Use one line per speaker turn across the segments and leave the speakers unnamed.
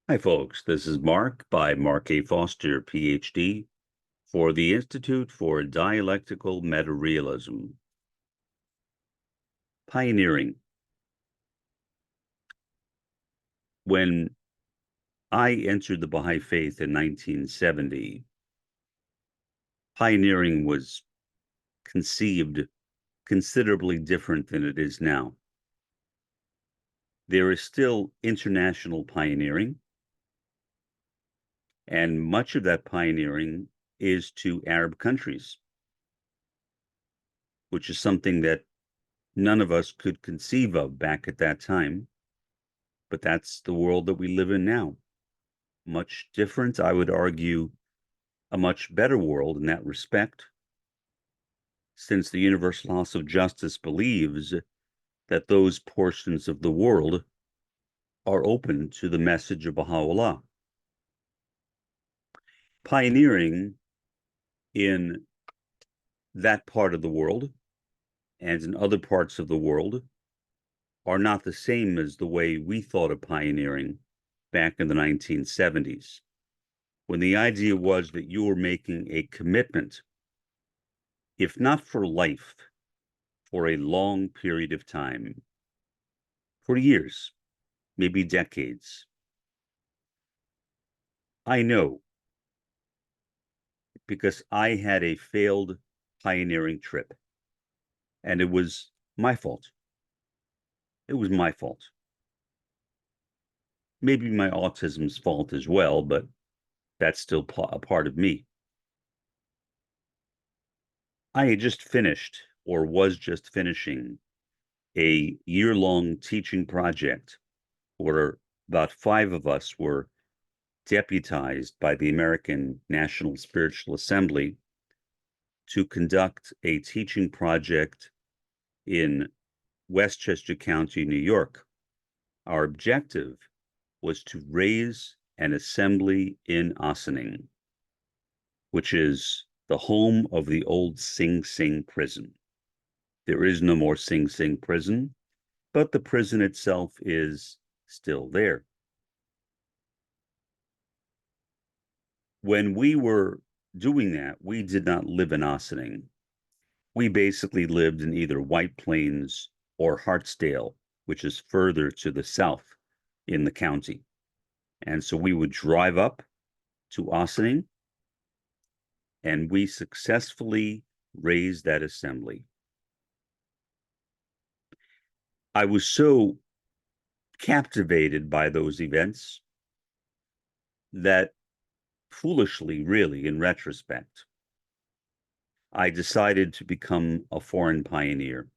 Hi, folks. This is Mark by Mark A. Foster, Ph.D., for the Institute for Dialectical Meta-Realism. Pioneering. When I entered the Baha'i faith in 1970, pioneering was conceived considerably different than it is now. There is still international pioneering, and much of that pioneering is to Arab countries, which is something that none of us could conceive of back at that time. But that's the world that we live in now. Much different, I would argue, a much better world in that respect, since the Universal House of Justice believes that those portions of the world are open to the message of Baha'u'llah. Pioneering in that part of the world and in other parts of the world are not the same as the way we thought of pioneering back in the 1970s, when the idea was that you were making a commitment, if not for life, for a long period of time, for years, maybe decades. I know because I had a failed pioneering trip, and it was my fault. It was my fault. Maybe my autism's fault as well, but that's still a part of me. I had just finished, or was just finishing, a year-long teaching project where about 5 of us were deputized by the American National Spiritual Assembly to conduct a teaching project in Westchester County, New York. Our objective was to raise an assembly in Ossining, which is the home of the old Sing Sing prison. There is no more Sing Sing prison, but the prison itself is still there. When we were doing that, we did not live in Ossining. We basically lived in either White Plains or Hartsdale, which is further to the south in the county. And so we would drive up to Ossining, and we successfully raised that assembly. I was so captivated by those events that foolishly, really, in retrospect, I decided to become a foreign pioneer.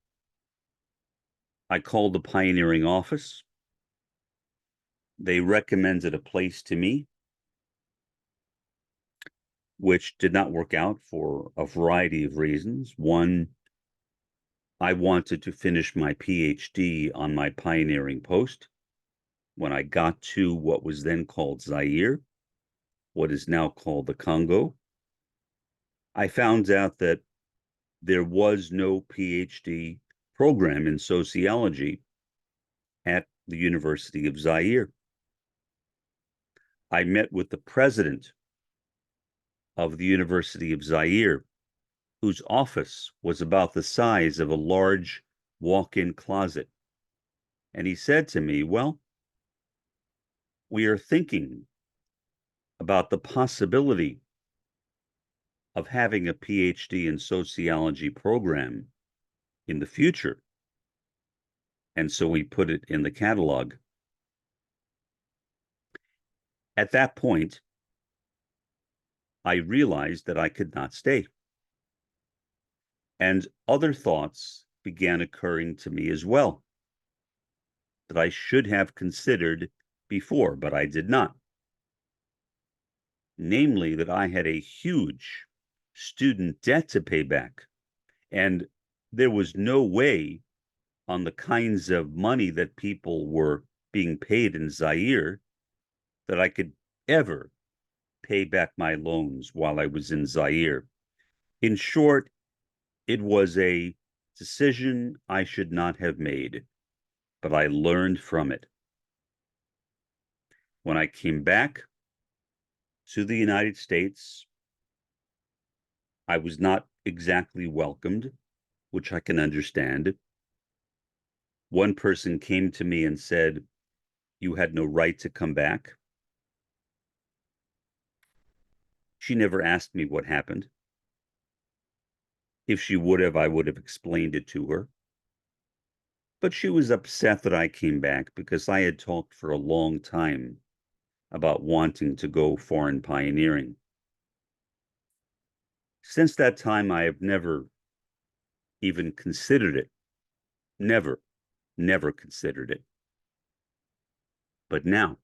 I called the pioneering office. They recommended a place to me, which did not work out for a variety of reasons. One, I wanted to finish my Ph.D. on my pioneering post. When I got to what was then called Zaire, what is now called the Congo, I found out that there was no Ph.D. program in sociology at the University of Zaire. I met with the president of the University of Zaire, whose office was about the size of a large walk-in closet. And he said to me, well, we are thinking about the possibility of having a PhD in sociology program in the future. And so we put it in the catalog. At that point, I realized that I could not stay. And other thoughts began occurring to me as well that I should have considered before, but I did not. Namely, that I had a huge student debt to pay back. And there was no way, on the kinds of money that people were being paid in Zaire, that I could ever pay back my loans while I was in Zaire. In short, it was a decision I should not have made, but I learned from it. When I came back to the United States, I was not exactly welcomed, which I can understand. One person came to me and said, "You had no right to come back." She never asked me what happened. If she would have, I would have explained it to her. But she was upset that I came back because I had talked for a long time about wanting to go foreign pioneering. Since that time, I have never even considered it. Never, never considered it. But now,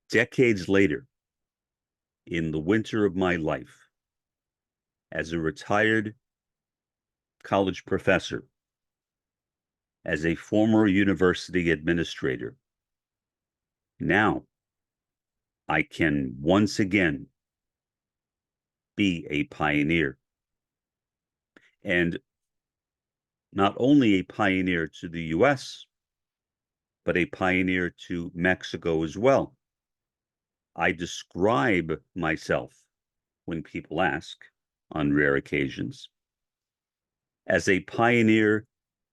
decades later, in the winter of my life, as a retired college professor, as a former university administrator, now I can once again be a pioneer. And not only a pioneer to the US, but a pioneer to Mexico as well. I describe myself, when people ask, on rare occasions, as a pioneer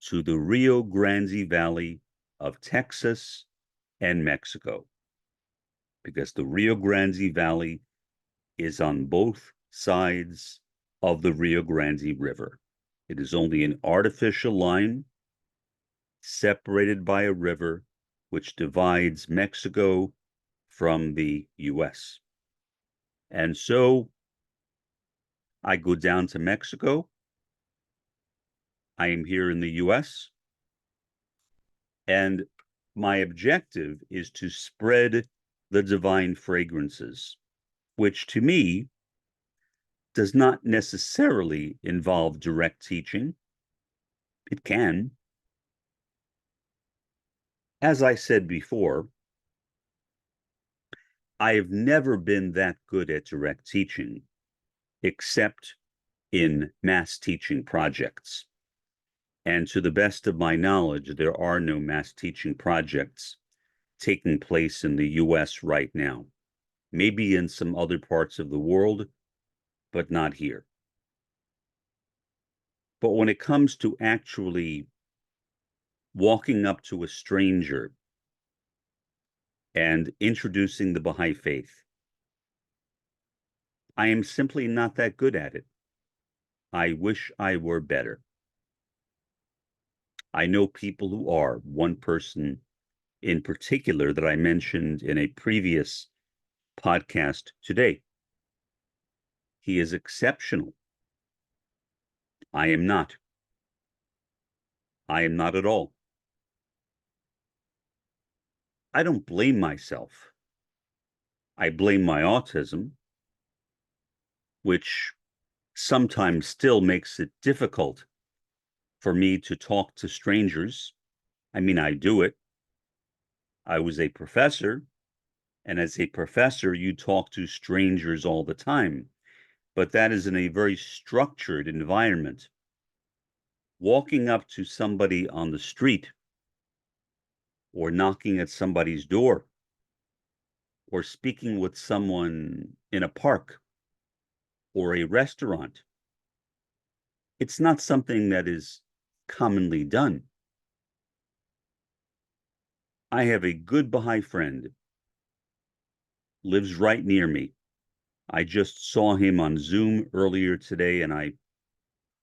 to the Rio Grande Valley of Texas and Mexico, because the Rio Grande Valley is on both sides of the Rio Grande River. It is only an artificial line separated by a river which divides Mexico from the US. And so I go down to Mexico. I am here in the US. And my objective is to spread the divine fragrances, which to me does not necessarily involve direct teaching. It can. As I said before, I have never been that good at direct teaching, except in mass teaching projects. And to the best of my knowledge, there are no mass teaching projects taking place in the US right now. Maybe in some other parts of the world, but not here. But when it comes to actually walking up to a stranger and introducing the Baha'i faith, I am simply not that good at it. I wish I were better. I know people who are. One person in particular that I mentioned in a previous podcast today. He is exceptional. I am not. I am not at all. I don't blame myself. I blame my autism, which sometimes still makes it difficult for me to talk to strangers. I mean, I do it. I was a professor, and as a professor, you talk to strangers all the time, but that is in a very structured environment. Walking up to somebody on the street, or knocking at somebody's door, or speaking with someone in a park or a restaurant, it's not something that is commonly done. I have a good Baha'i friend, lives right near me. I just saw him on Zoom earlier today, and I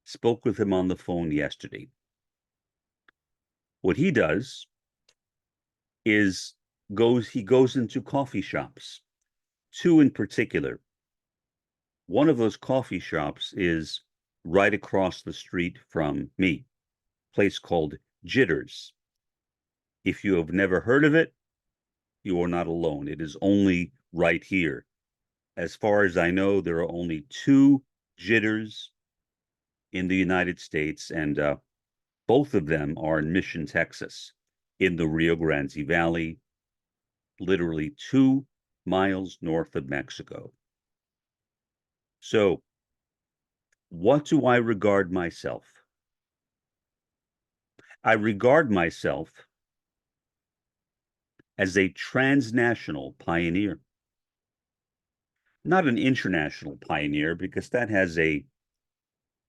spoke with him on the phone yesterday. What he does is he goes into coffee shops, two in particular. One of those coffee shops is right across the street from me, a place called Jitters. If you have never heard of it, you are not alone. It is only right here. As far as I know, there are only two Jitters in the United States, and both of them are in Mission, Texas, in the Rio Grande Valley, literally 2 miles north of Mexico. So, what do I regard myself? I regard myself as a transnational pioneer. Not an international pioneer, because that has a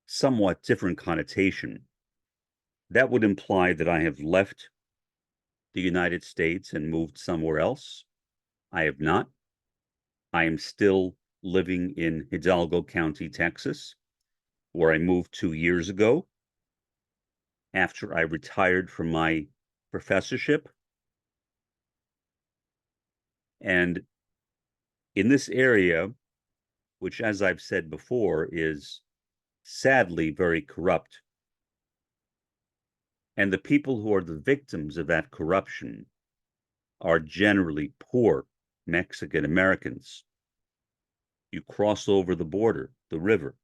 somewhat different connotation. That would imply that I have left the United States and moved somewhere else. I have not. I am still living in Hidalgo County, Texas, where I moved 2 years ago after I retired from my professorship. And in this area, which, as I've said before, is sadly very corrupt, and the people who are the victims of that corruption are generally poor Mexican Americans. You cross over the border, the river,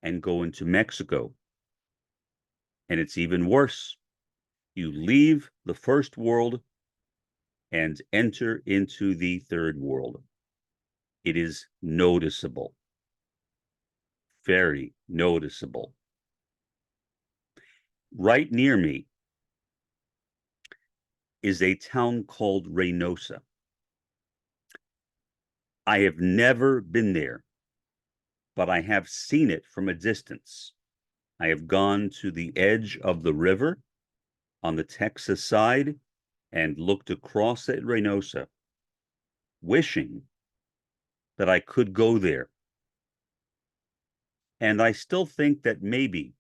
and go into Mexico, and it's even worse. You leave the first world and enter into the third world. It is noticeable, very noticeable. Right near me is a town called Reynosa. I have never been there, but I have seen it from a distance. I have gone to the edge of the river on the Texas side and looked across at Reynosa, wishing that I could go there. And I still think that maybe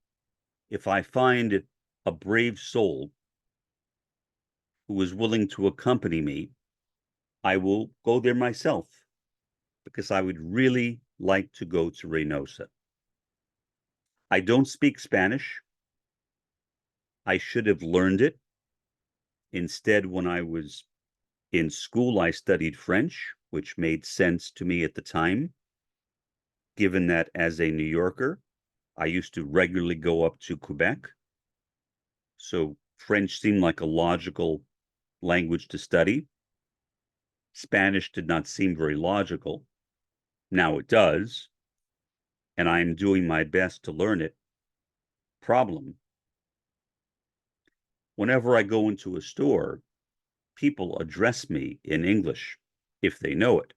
if I find a brave soul who is willing to accompany me, I will go there myself, because I would really like to go to Reynosa. I don't speak Spanish. I should have learned it. Instead, when I was in school, I studied French, which made sense to me at the time, given that as a New Yorker, I used to regularly go up to Quebec. So French seemed like a logical language to study. Spanish did not seem very logical. Now it does, and I am doing my best to learn it. Problem: whenever I go into a store, people address me in English if they know it.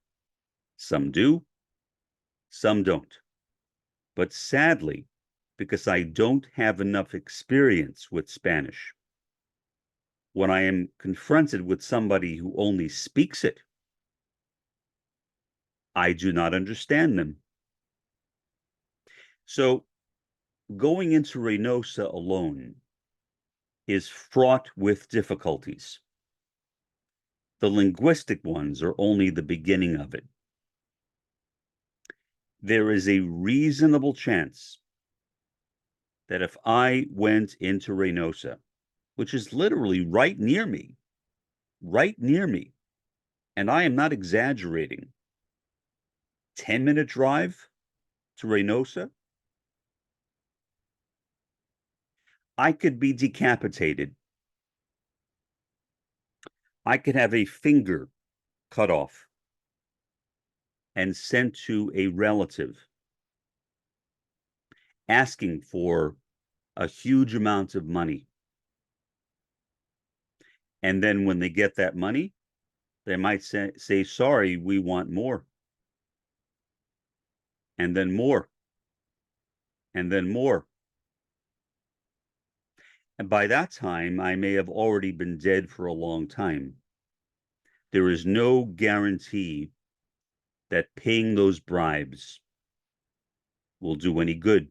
Some do, some don't. But sadly, because I don't have enough experience with Spanish, when I am confronted with somebody who only speaks it, I do not understand them. So going into Reynosa alone is fraught with difficulties. The linguistic ones are only the beginning of it. There is a reasonable chance that if I went into Reynosa, which is literally right near me, and I am not exaggerating, 10-minute drive to Reynosa, I could be decapitated. I could have a finger cut off and sent to a relative asking for a huge amount of money. And then when they get that money, they might say, sorry, we want more. And then more. And then more. And by that time, I may have already been dead for a long time. There is no guarantee that paying those bribes will do any good.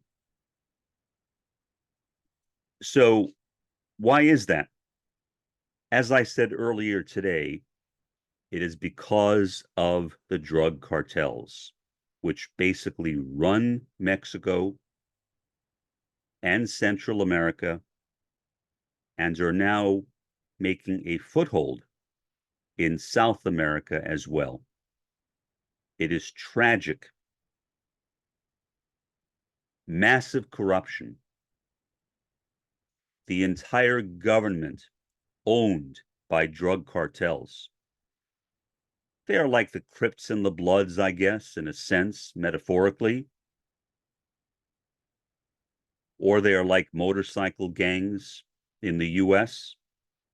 So why is that? As I said earlier today, it is because of the drug cartels, which basically run Mexico and Central America and are now making a foothold in South America as well. It is tragic. Massive corruption. The entire government owned by drug cartels. They are like the Crips and the Bloods, I guess, in a sense, metaphorically. Or they are like motorcycle gangs in the US,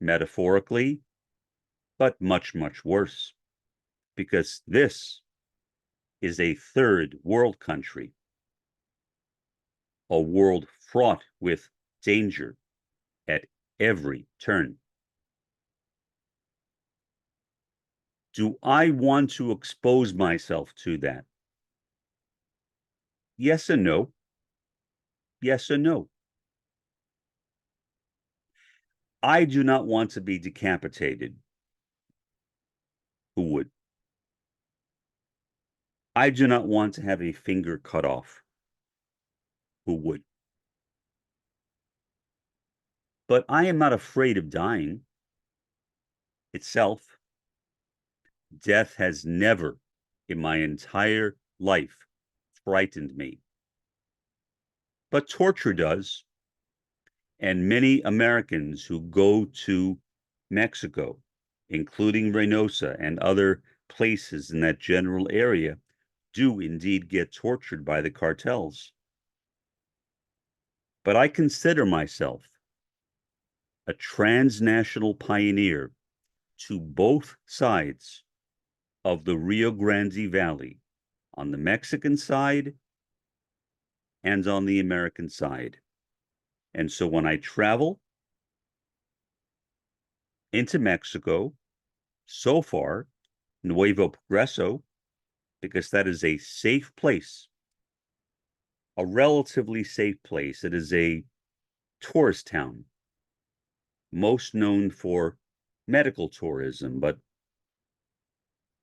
metaphorically. but much, much worse, because this is a third world country, a world fraught with danger at every turn. Do I want to expose myself to that? Yes and no. Yes and no. I do not want to be decapitated. Who would? I do not want to have a finger cut off. Who would? But I am not afraid of dying itself. Death has never in my entire life frightened me. But torture does. And many Americans who go to Mexico, including Reynosa and other places in that general area, do indeed get tortured by the cartels. But I consider myself a transnational pioneer to both sides of the Rio Grande Valley, on the Mexican side and on the American side. And so when I travel into Mexico, so far, Nuevo Progreso, because that is a safe place, a relatively safe place. It is a tourist town, most known for medical tourism, but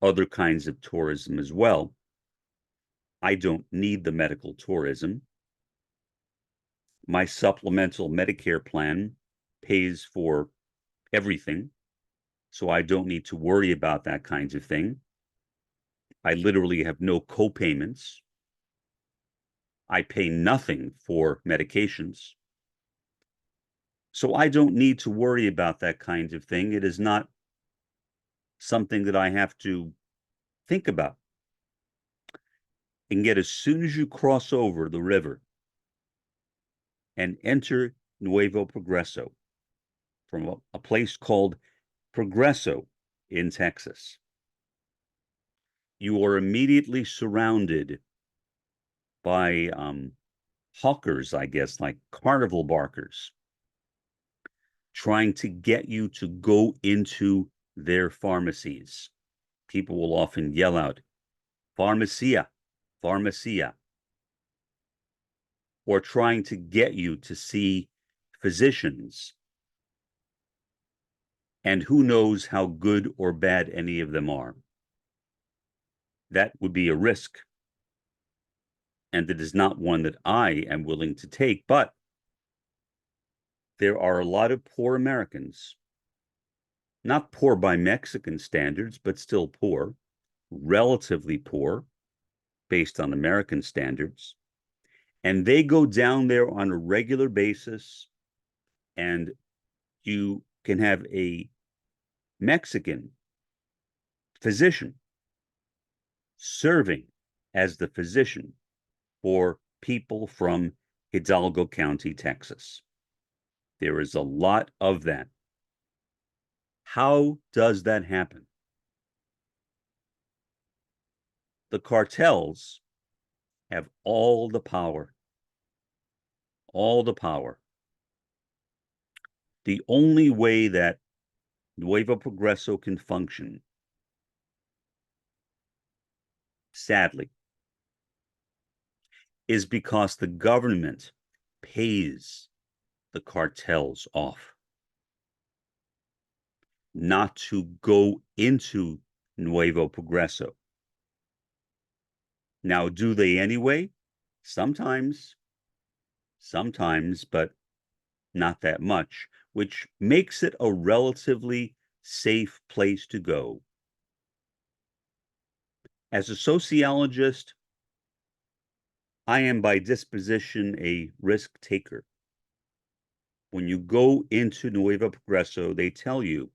other kinds of tourism as well. I don't need the medical tourism. My supplemental Medicare plan pays for everything, so I don't need to worry about that kind of thing. I literally have no co-payments. I pay nothing for medications. So I don't need to worry about that kind of thing. It is not something that I have to think about. And yet, as soon as you cross over the river and enter Nuevo Progreso from a place called Progreso in Texas, you are immediately surrounded by hawkers, I guess, like carnival barkers, trying to get you to go into their pharmacies. People will often yell out, "Pharmacia, pharmacia," or trying to get you to see physicians. And who knows how good or bad any of them are. That would be a risk. And it is not one that I am willing to take. But there are a lot of poor Americans, not poor by Mexican standards, but still poor, relatively poor based on American standards. And they go down there on a regular basis, and you can have a Mexican physician serving as the physician for people from Hidalgo County, Texas. There is a lot of that. How does that happen? The cartels have all the power. All the power. The only way that Nuevo Progreso can function, sadly, is because the government pays the cartels off not to go into Nuevo Progreso. Now, do they anyway? Sometimes, but not that much, which makes it a relatively safe place to go. As a sociologist, I am by disposition a risk taker. When you go into Nuevo Progreso, they tell you,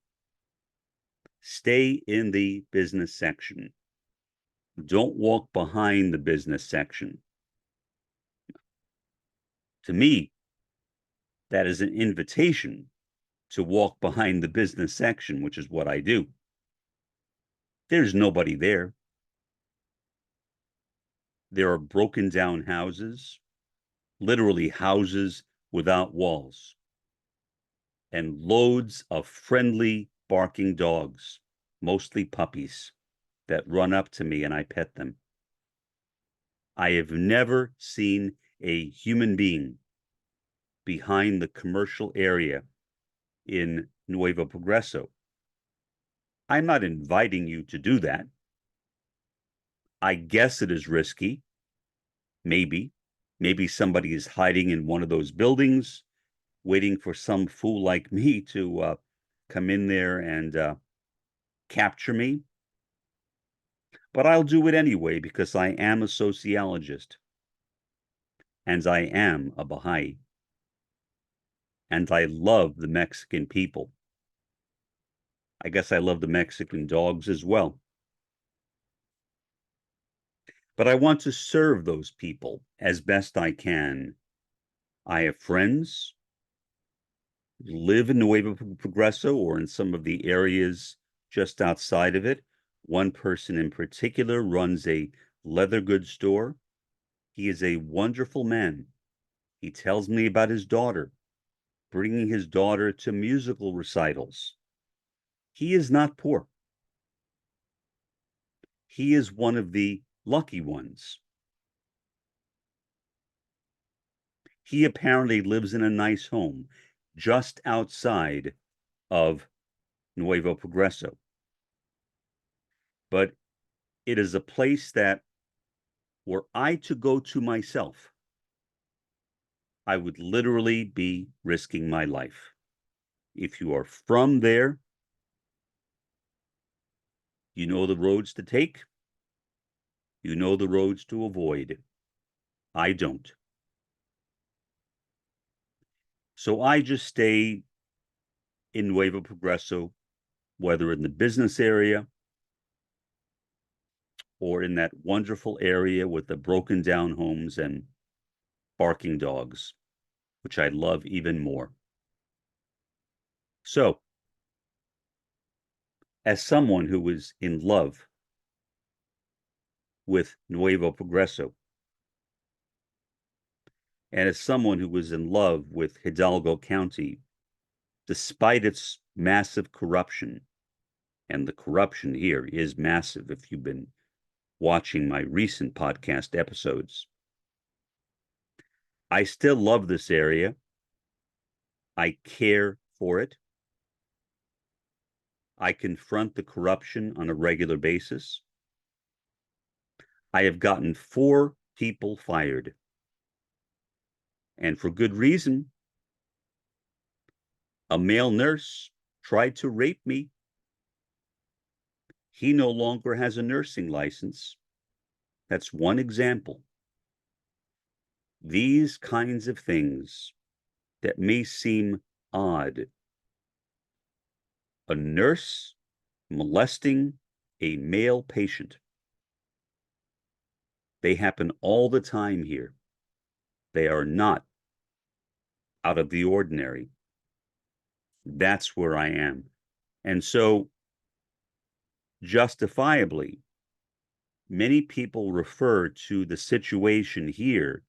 stay in the business section. Don't walk behind the business section. To me, that is an invitation to walk behind the business section, which is what I do. There's nobody there. There are broken down houses, literally houses without walls, and loads of friendly barking dogs, mostly puppies, that run up to me and I pet them. I have never seen a human being behind the commercial area in Nuevo Progreso. I'm not inviting you to do that. I guess it is risky. Maybe. Maybe somebody is hiding in one of those buildings, waiting for some fool like me to come in there and capture me. But I'll do it anyway because I am a sociologist and I am a Bahá'í. And I love the Mexican people. I guess I love the Mexican dogs as well. But I want to serve those people as best I can. I have friends who live in Nuevo Progreso or in some of the areas just outside of it. One person in particular runs a leather goods store. He is a wonderful man. He tells me about his daughter, bringing his daughter to musical recitals. He is not poor. He is one of the lucky ones. He apparently lives in a nice home just outside of Nuevo Progreso. But it is a place that were I to go to myself, I would literally be risking my life. If you are from there, you know the roads to take, you know the roads to avoid. I don't. So I just stay in Nuevo Progreso, whether in the business area or in that wonderful area with the broken down homes and barking dogs, which I love even more. So, as someone who is in love with Nuevo Progreso, and as someone who was in love with Hidalgo County, despite its massive corruption, and the corruption here is massive if you've been watching my recent podcast episodes, I still love this area. I care for it. I confront the corruption on a regular basis. I have gotten 4 people fired, and for good reason. A male nurse tried to rape me. He no longer has a nursing license. That's one example. These kinds of things that may seem odd. A nurse molesting a male patient. They happen all the time here. They are not out of the ordinary. That's where I am. And so, justifiably, many people refer to the situation here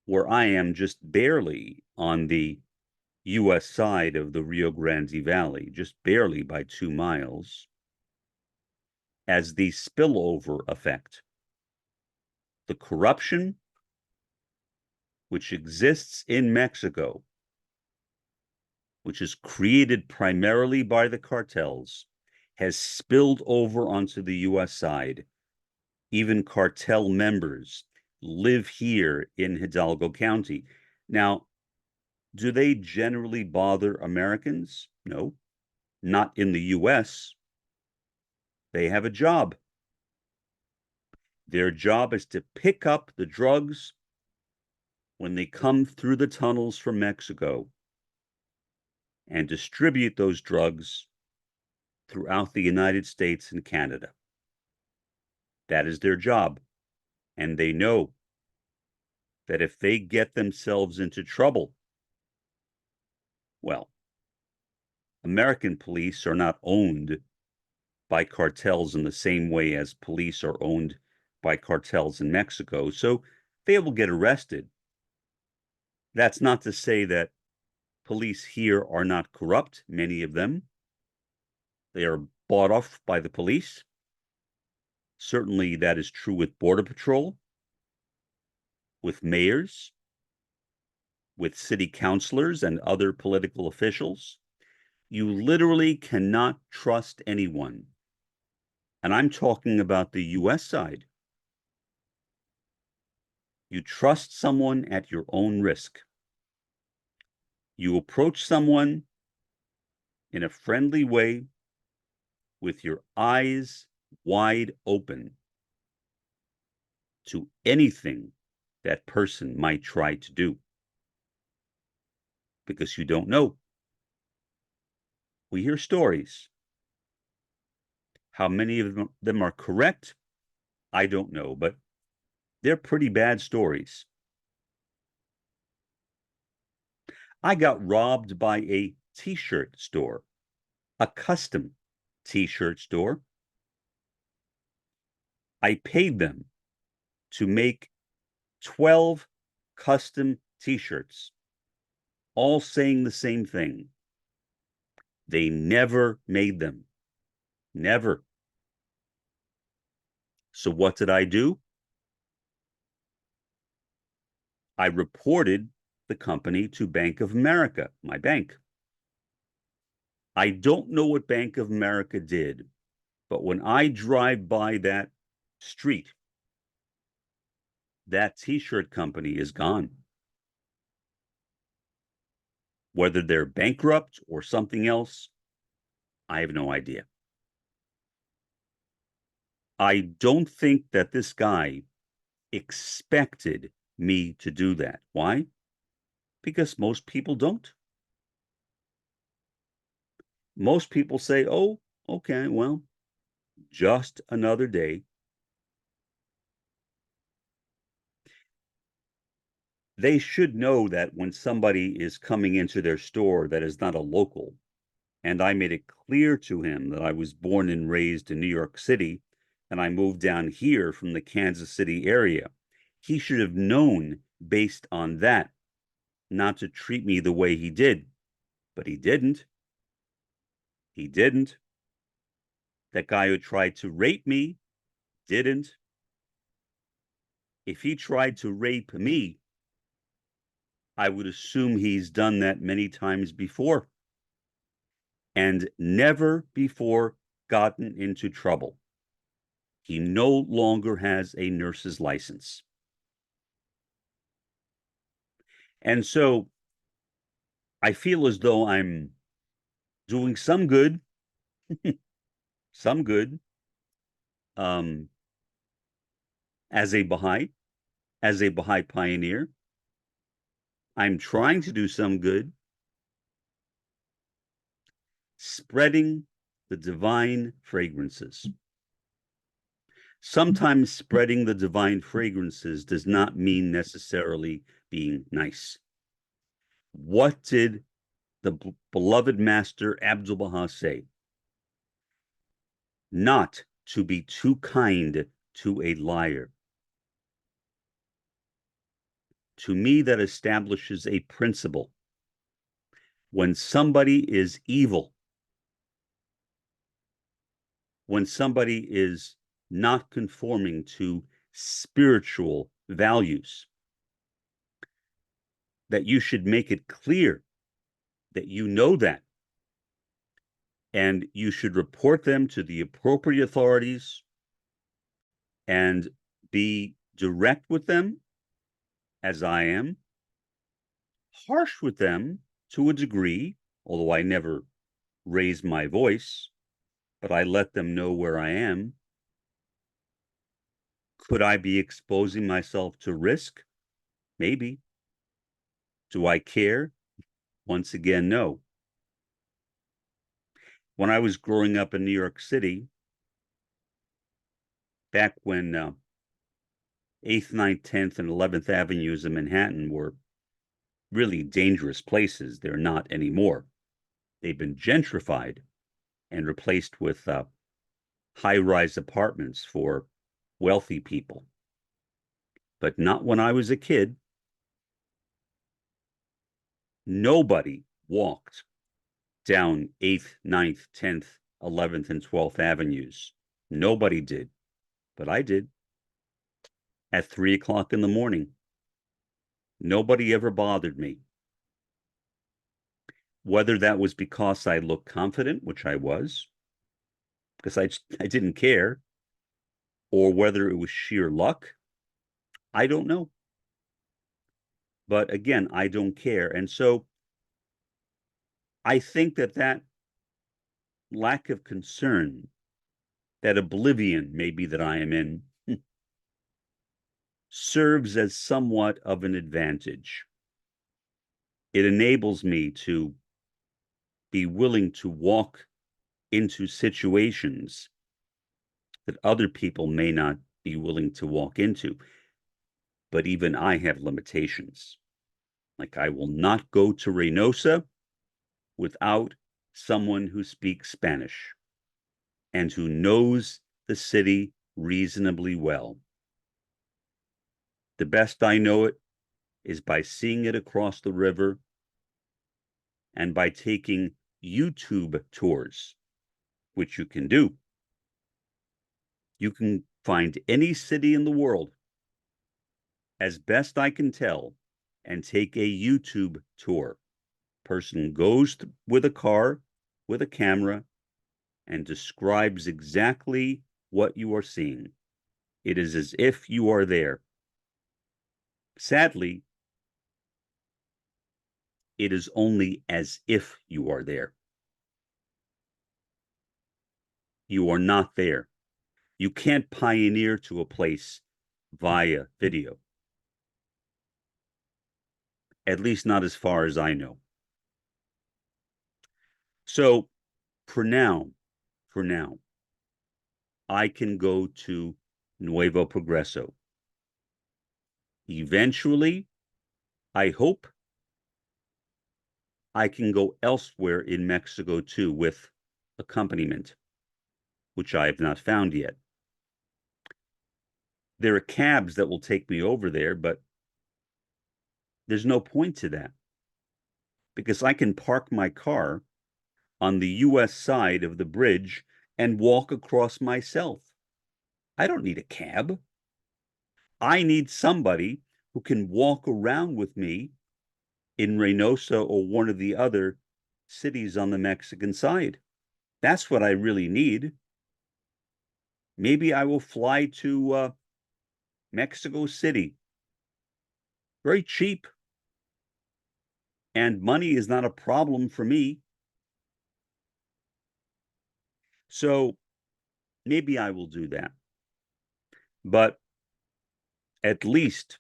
where I am just barely on the US side of the Rio Grande Valley, just barely by 2 miles, as the spillover effect. The corruption which exists in Mexico, which is created primarily by the cartels, has spilled over onto the US side. Even cartel members live here in Hidalgo County. Now, do they generally bother Americans? No, not in the US. They have a job. Their job is to pick up the drugs when they come through the tunnels from Mexico and distribute those drugs throughout the United States and Canada. That is their job. And they know that if they get themselves into trouble, well, American police are not owned by cartels in the same way as police are owned by cartels in Mexico. So they will get arrested. That's not to say that police here are not corrupt, many of them. They are bought off by the police. Certainly that is true with Border Patrol, with mayors, with city councilors and other political officials. You literally cannot trust anyone. And I'm talking about the US side. You trust someone at your own risk. You approach someone in a friendly way with your eyes wide open to anything that person might try to do, because you don't know. We hear stories. How many of them are correct, I don't know, but they're pretty bad stories. I got robbed by a t-shirt store, a custom t-shirt store. I paid them to make 12 custom t-shirts, all saying the same thing. They never made them. Never. So what did I do? I reported the company to Bank of America, my bank. I don't know what Bank of America did, but when I drive by that street, that t-shirt company is gone. Whether they're bankrupt or something else, I have no idea. I don't think that this guy expected me to do that. Why? Because most people don't. Most people say, oh, okay, well, just another day. They should know that when somebody is coming into their store that is not a local, and I made it clear to him that I was born and raised in New York City, and I moved down here from the Kansas City area, he should have known based on that not to treat me the way he did. But he didn't. He didn't. That guy who tried to rape me didn't. If he tried to rape me, I would assume he's done that many times before and never before gotten into trouble. He no longer has a nurse's license. And so I feel as though I'm doing some good, some good, um, as a Baha'i, as a Baha'i pioneer. I'm trying to do some good, spreading the divine fragrances. Sometimes spreading the divine fragrances does not mean necessarily being nice. What did the beloved master Abdul Baha say? Not to be too kind to a liar. To me, that establishes a principle. When somebody is evil, when somebody is not conforming to spiritual values, that you should make it clear that you know that, and you should report them to the appropriate authorities and be direct with them, as I am, harsh with them to a degree, although I never raise my voice, but I let them know where I am. Could I be exposing myself to risk? Maybe. Do I care? Once again, no. When I was growing up in New York City, back when 8th, 9th, 10th, and 11th Avenues in Manhattan were really dangerous places, they're not anymore. They've been gentrified and replaced with high-rise apartments for wealthy people. But not when I was a kid. Nobody walked down 8th, 9th, 10th, 11th, and 12th Avenues. Nobody did, but I did at 3 o'clock in the morning. Nobody ever bothered me. Whether that was because I looked confident, which I was, because I didn't care, or whether it was sheer luck, I don't know. But again, I don't care. And so I think that lack of concern, that oblivion maybe that I am in, serves as somewhat of an advantage. It enables me to be willing to walk into situations that other people may not be willing to walk into. But even I have limitations. Like, I will not go to Reynosa without someone who speaks Spanish and who knows the city reasonably well. The best I know it is by seeing it across the river and by taking YouTube tours, which you can do. You can find any city in the world, as best I can tell, and take a YouTube tour. Person goes with a car, with a camera, and describes exactly what you are seeing. It is as if you are there. Sadly, it is only as if you are there. You are not there. You can't pioneer to a place via video. At least not as far as I know. So for now, I can go to Nuevo Progreso. Eventually, I hope I can go elsewhere in Mexico too with accompaniment, which I have not found yet. There are cabs that will take me over there, but there's no point to that because I can park my car on the US side of the bridge and walk across myself. I don't need a cab. I need somebody who can walk around with me in Reynosa or one of the other cities on the Mexican side. That's what I really need. Maybe I will fly to Mexico City. Very cheap. And money is not a problem for me. So maybe I will do that. But at least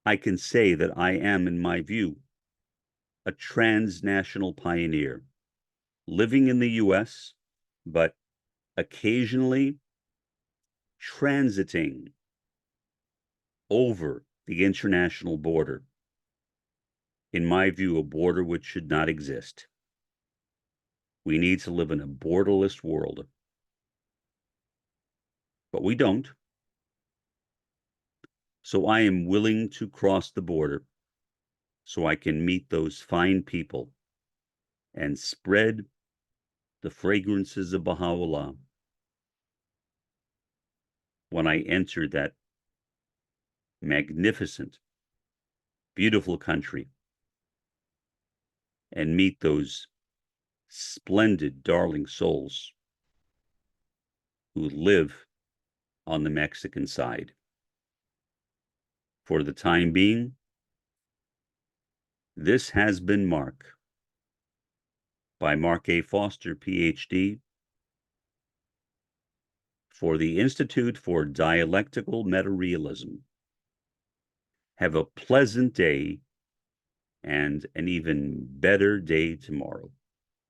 I can say that I am, in my view, a transnational pioneer, living in the US, but occasionally transiting over the international border. In my view, a border which should not exist. We need to live in a borderless world. But we don't. So I am willing to cross the border so I can meet those fine people and spread the fragrances of Baha'u'llah when I enter that magnificent, beautiful country and meet those splendid, darling souls who live on the Mexican side. For the time being, this has been Mark, by Mark A. Foster, Ph.D., for the Institute for Dialectical Meta-Realism. Have a pleasant day and an even better day tomorrow.